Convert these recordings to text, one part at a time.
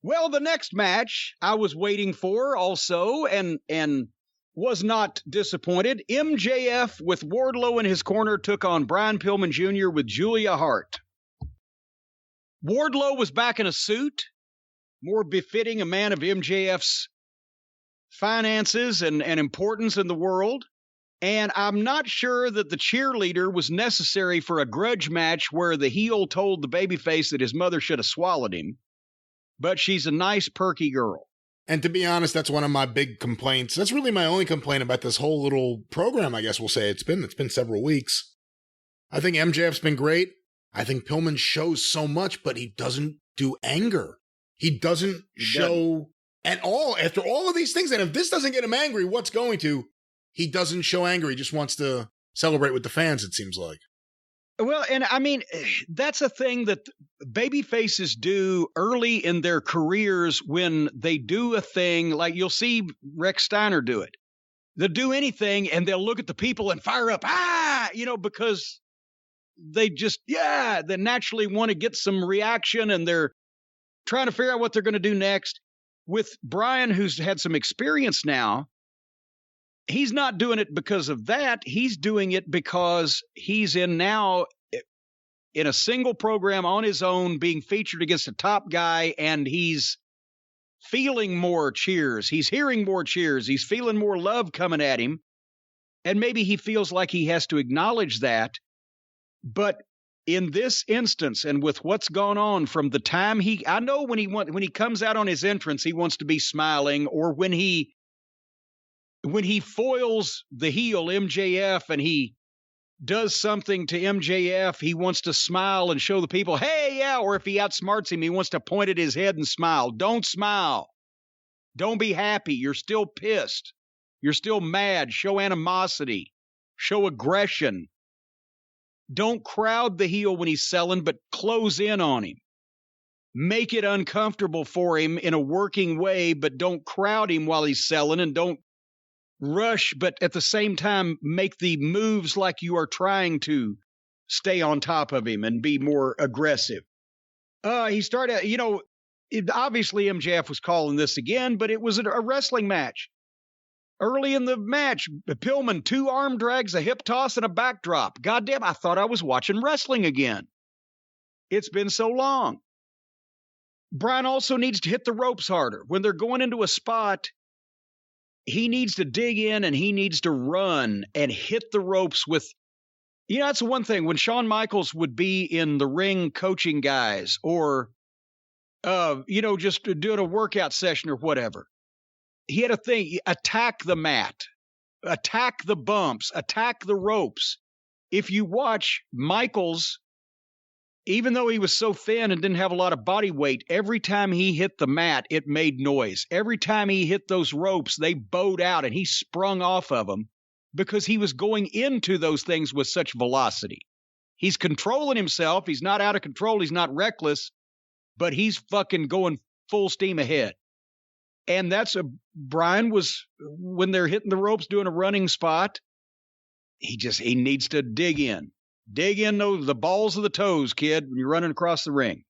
Well, the next match I was waiting for also and was not disappointed. MJF with Wardlow in his corner took on Brian Pillman Jr. with Julia Hart. Wardlow was back in a suit, more befitting a man of MJF's finances and importance in the world. And I'm not sure that the cheerleader was necessary for a grudge match where the heel told the babyface that his mother should have swallowed him. But she's a nice, perky girl. And to be honest, that's one of my big complaints. That's really my only complaint about this whole little program, I guess we'll say. It's been several weeks. I think MJF's been great. I think Pillman shows so much, but he doesn't do anger. He doesn't show at all after all of these things. And if this doesn't get him angry, what's going to? He doesn't show anger. He just wants to celebrate with the fans, it seems like. Well, and I mean, that's a thing that baby faces do early in their careers when they do a thing, like you'll see Rex Steiner do it. They'll do anything and they'll look at the people and fire up, because they just, they naturally want to get some reaction and they're trying to figure out what they're going to do next. With Brian, who's had some experience now, he's not doing it because of that. He's doing it because he's in a single program on his own, being featured against a top guy, and he's feeling more cheers. He's hearing more cheers. He's feeling more love coming at him. And maybe he feels like he has to acknowledge that. But in this instance, and with what's gone on from the time I know when he comes out on his entrance, he wants to be smiling, or when he foils the heel MJF and he does something to MJF, he wants to smile and show the people, hey, yeah, or if he outsmarts him, he wants to point at his head and smile. Don't smile. Don't be happy. You're still pissed. You're still mad. Show animosity. Show aggression. Don't crowd the heel when he's selling, but close in on him. Make it uncomfortable for him in a working way, but don't crowd him while he's selling, and don't rush, but at the same time, make the moves like you are trying to stay on top of him and be more aggressive. He started, obviously MJF was calling this again, but it was a wrestling match. Early in the match, Pillman, 2 arm drags, a hip toss, and a backdrop. Goddamn, I thought I was watching wrestling again. It's been so long. Brian also needs to hit the ropes harder. When they're going into a spot, he needs to dig in and he needs to run and hit the ropes with, that's the one thing. When Shawn Michaels would be in the ring coaching guys or, just doing a workout session or whatever, he had a thing, attack the mat, attack the bumps, attack the ropes. If you watch Michaels, even though he was so thin and didn't have a lot of body weight, every time he hit the mat, it made noise. Every time he hit those ropes, they bowed out and he sprung off of them because he was going into those things with such velocity. He's controlling himself. He's not out of control. He's not reckless, but he's fucking going full steam ahead. And Brian was, when they're hitting the ropes, doing a running spot, he needs to dig in. Dig in the balls of the toes, kid, when you're running across the ring.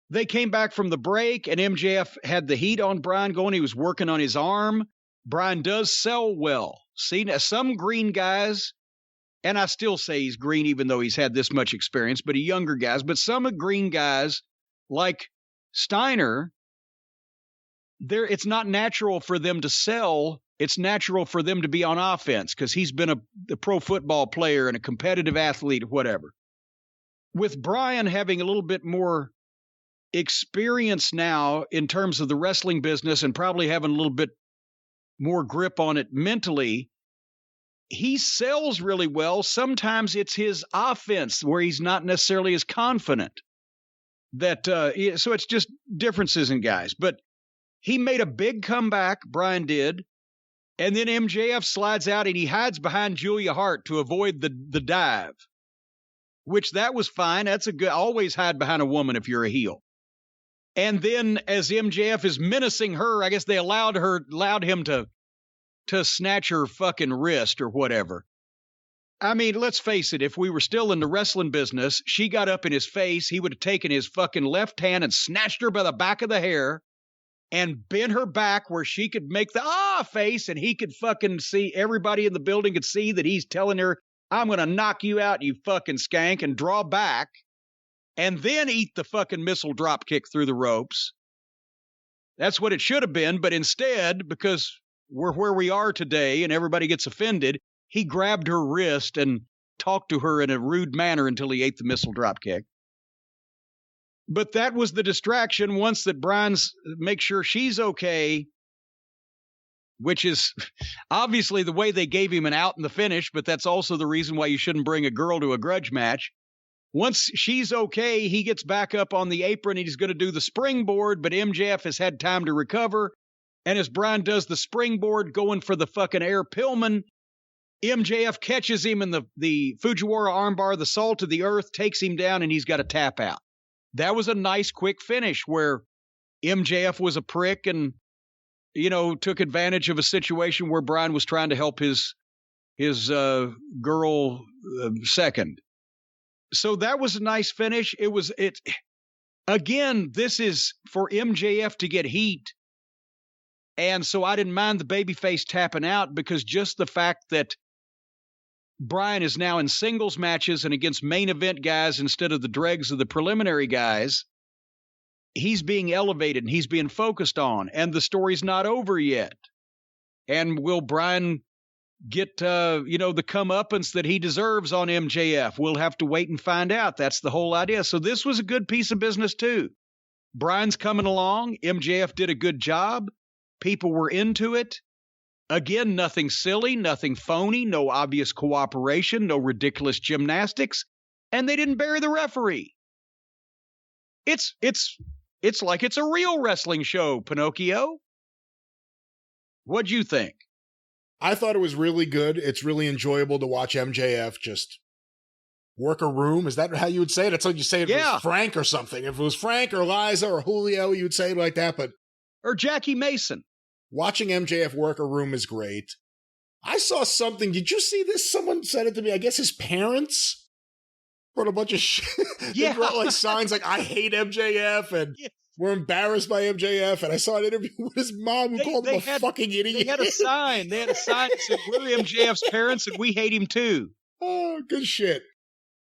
They came back from the break, and MJF had the heat on Brian going. He was working on his arm. Brian does sell well. See, some green guys, and I still say he's green even though he's had this much experience, but younger guys, but some green guys like Steiner, it's not natural for them to sell. It's natural for them to be on offense because he's been a pro football player and a competitive athlete, whatever. With Brian having a little bit more experience now in terms of the wrestling business and probably having a little bit more grip on it mentally, he sells really well. Sometimes it's his offense where he's not necessarily as confident. So it's just differences in guys. But he made a big comeback, Brian did. And then MJF slides out and he hides behind Julia Hart to avoid the dive, which that was fine. That's always hide behind a woman if you're a heel. And then as MJF is menacing her, I guess they allowed him to snatch her fucking wrist or whatever. I mean, let's face it. If we were still in the wrestling business, she got up in his face. He would have taken his fucking left hand and snatched her by the back of the hair and bent her back where she could make the face, and he could fucking see, everybody in the building could see that he's telling her, I'm going to knock you out, you fucking skank, and draw back, and then eat the fucking missile drop kick through the ropes. That's what it should have been, but instead, because we're where we are today and everybody gets offended, he grabbed her wrist and talked to her in a rude manner until he ate the missile drop kick. But that was the distraction once that Brian's make sure she's okay, which is obviously the way they gave him an out in the finish, but that's also the reason why you shouldn't bring a girl to a grudge match. Once she's okay, he gets back up on the apron and he's going to do the springboard, but MJF has had time to recover. And as Brian does the springboard going for the fucking air Pillman, MJF catches him in the Fujiwara armbar, the salt of the earth, takes him down, and he's got a tap out. That was a nice, quick finish where MJF was a prick and, took advantage of a situation where Brian was trying to help his girl second. So that was a nice finish. Again, this is for MJF to get heat. And so I didn't mind the babyface tapping out, because just the fact that Brian is now in singles matches and against main event guys instead of the dregs of the preliminary guys, he's being elevated and he's being focused on, and the story's not over yet. And will Brian get, the comeuppance that he deserves on MJF? We'll have to wait and find out. That's the whole idea. So this was a good piece of business too. Brian's coming along. MJF did a good job. People were into it. Again, nothing silly, nothing phony, no obvious cooperation, no ridiculous gymnastics, and they didn't bury the referee. It's like it's a real wrestling show, Pinocchio. What'd you think? I thought it was really good. It's really enjoyable to watch MJF just work a room. Is that how you would say it? That's how you say it. If it was Frank or something. If it was Frank or Liza or Julio, you would say it like that. Or Jackie Mason. Watching MJF work a room is great. I saw something. Did you see this? Someone said it to me. I guess his parents brought a bunch of shit. Yeah. They brought signs like, I hate MJF and we're embarrassed by MJF. And I saw an interview with his mom who called him a fucking idiot. They had a sign. That said, we're MJF's parents and we hate him too. Oh, good shit.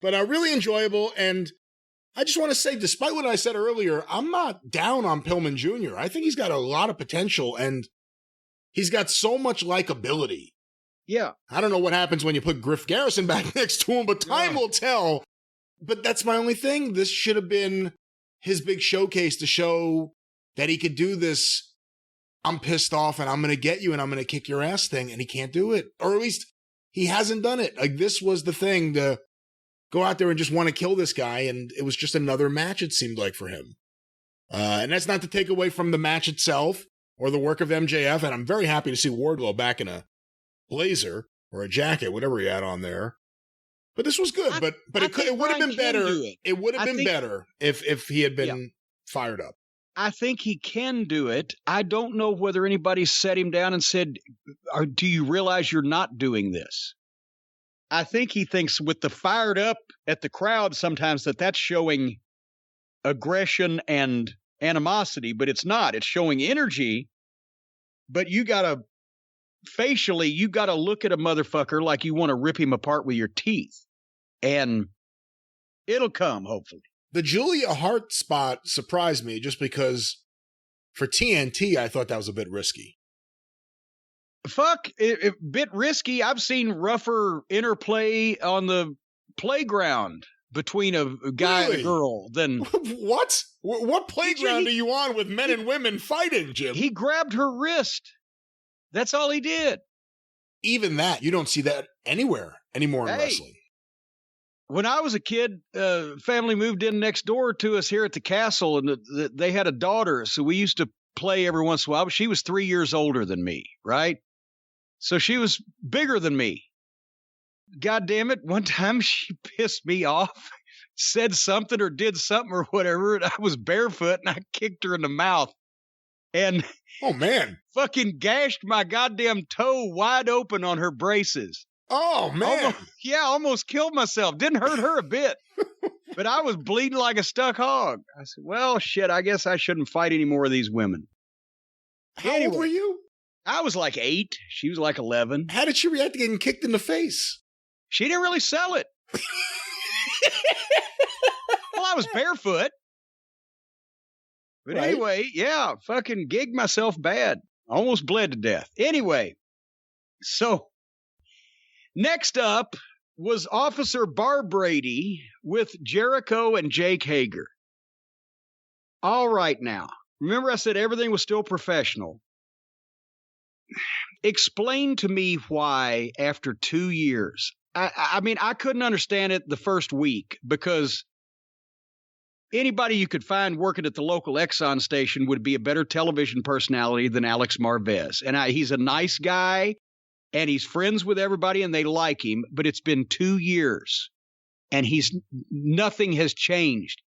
But really enjoyable. And I just want to say, despite what I said earlier, I'm not down on Pillman Jr. I think he's got a lot of potential and he's got so much likability. Yeah. I don't know what happens when you put Griff Garrison back next to him, but time will tell. But that's my only thing. This should have been his big showcase to show that he could do this, I'm pissed off and I'm going to get you and I'm going to kick your ass thing, and he can't do it. Or at least he hasn't done it. Like, this was the thing, to go out there and just want to kill this guy, and it was just another match, it seemed like, for him. And that's not to take away from the match itself or the work of MJF, and I'm very happy to see Wardlow back in a blazer or a jacket, whatever he had on there. But this was good, but it would have been better. It would have been better if he had been fired up. I think he can do it. I don't know whether anybody set him down and said, do you realize you're not doing this? I think he thinks with the fired up at the crowd sometimes that's showing aggression and animosity, but it's not. It's showing energy, but you got to look at a motherfucker like you want to rip him apart with your teeth, and it'll come, hopefully. The Julia Hart spot surprised me just because for TNT, I thought that was a bit risky. A bit risky. I've seen rougher interplay on the playground between a guy and a girl than... What? What playground are you on with men and women fighting, Jim? He grabbed her wrist. That's all he did. Even that, you don't see that anywhere anymore in wrestling. When I was a kid, family moved in next door to us here at the castle, and they had a daughter, so we used to play every once in a while. She was 3 years older than me, right? So she was bigger than me. God damn it, one time she pissed me off, said something or did something or whatever, and I was barefoot, and I kicked her in the mouth. And oh man, fucking gashed my goddamn toe wide open on her braces. Oh, man. Almost killed myself. Didn't hurt her a bit. But I was bleeding like a stuck hog. I said, well, shit, I guess I shouldn't fight any more of these women. How old were you? I was like 8. She was like 11. How did she react to getting kicked in the face? She didn't really sell it. Well, I was barefoot. But anyway, yeah, fucking gigged myself bad. Almost bled to death. Anyway, so next up was Officer Bar Brady with Jericho and Jake Hager. All right now. Remember I said everything was still professional. Explain to me why after 2 years. I mean, I couldn't understand it the first week because anybody you could find working at the local Exxon station would be a better television personality than Alex Marvez. And he's a nice guy, and he's friends with everybody, and they like him. But it's been 2 years, and nothing has changed.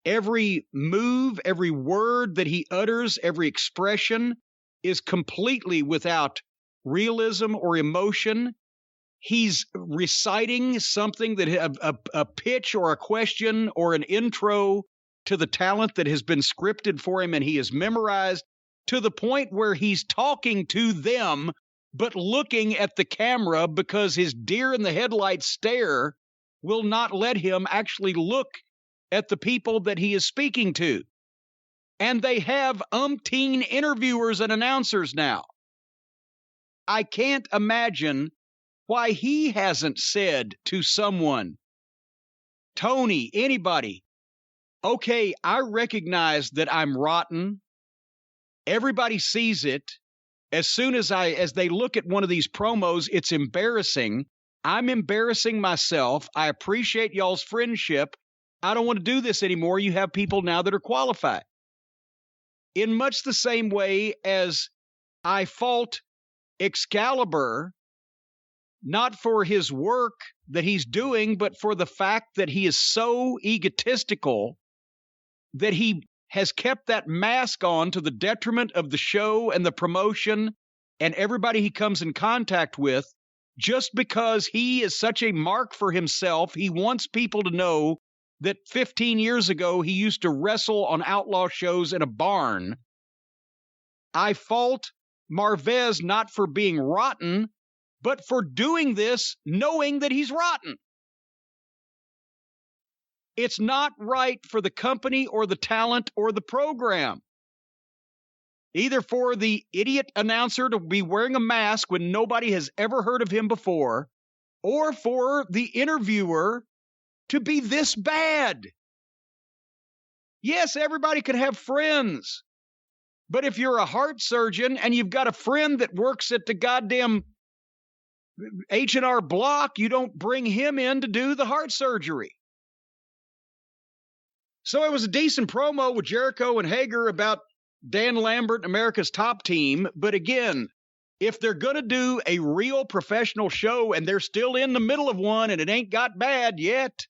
Every move, every word that he utters, every expression is completely without realism or emotion. He's reciting something that a pitch or a question or an intro to the talent that has been scripted for him, and he has memorized to the point where he's talking to them but looking at the camera because his deer in the headlights stare will not let him actually look at the people that he is speaking to. And they have umpteen interviewers and announcers now. I can't imagine why he hasn't said to someone, Tony, anybody, okay, I recognize that I'm rotten. Everybody sees it. As soon as they look at one of these promos, it's embarrassing. I'm embarrassing myself. I appreciate y'all's friendship. I don't want to do this anymore. You have people now that are qualified. In much the same way as I fault Excalibur, not for his work that he's doing, but for the fact that he is so egotistical that he has kept that mask on to the detriment of the show and the promotion and everybody he comes in contact with, just because he is such a mark for himself. He wants people to know that 15 years ago he used to wrestle on outlaw shows in a barn. I fault Marvez not for being rotten, but for doing this knowing that he's rotten. It's not right for the company or the talent or the program. Either for the idiot announcer to be wearing a mask when nobody has ever heard of him before, or for the interviewer to be this bad. Yes, everybody can have friends. But if you're a heart surgeon and you've got a friend that works at the goddamn H&R Block, you don't bring him in to do the heart surgery. So it was a decent promo with Jericho and Hager about Dan Lambert and America's Top Team. But again, if they're going to do a real professional show and they're still in the middle of one and it ain't got bad yet,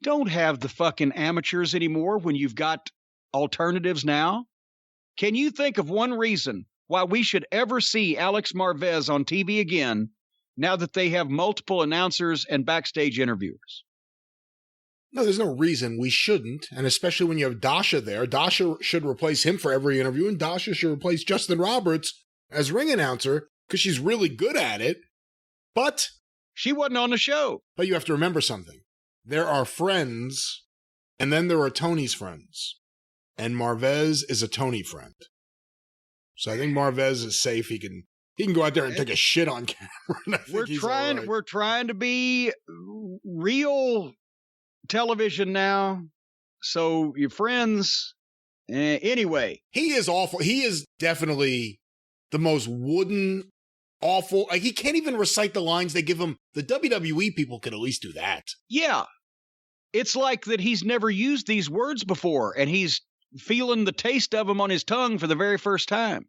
don't have the fucking amateurs anymore when you've got alternatives now. Can you think of one reason why we should ever see Alex Marvez on TV again now that they have multiple announcers and backstage interviewers? No, there's no reason we shouldn't, and especially when you have Dasha there. Dasha should replace him for every interview, and Dasha should replace Justin Roberts as ring announcer because she's really good at it, but she wasn't on the show. But you have to remember something. There are friends, and then there are Tony's friends, and Marvez is a Tony friend. So I think Marvez is safe. He can go out there and take a shit on camera. We're trying to be real television now. So your friends, anyway. He is awful. He is definitely the most wooden, awful. Like, he can't even recite the lines they give him. The WWE people could at least do that. Yeah. It's like that he's never used these words before, and he's feeling the taste of them on his tongue for the very first time.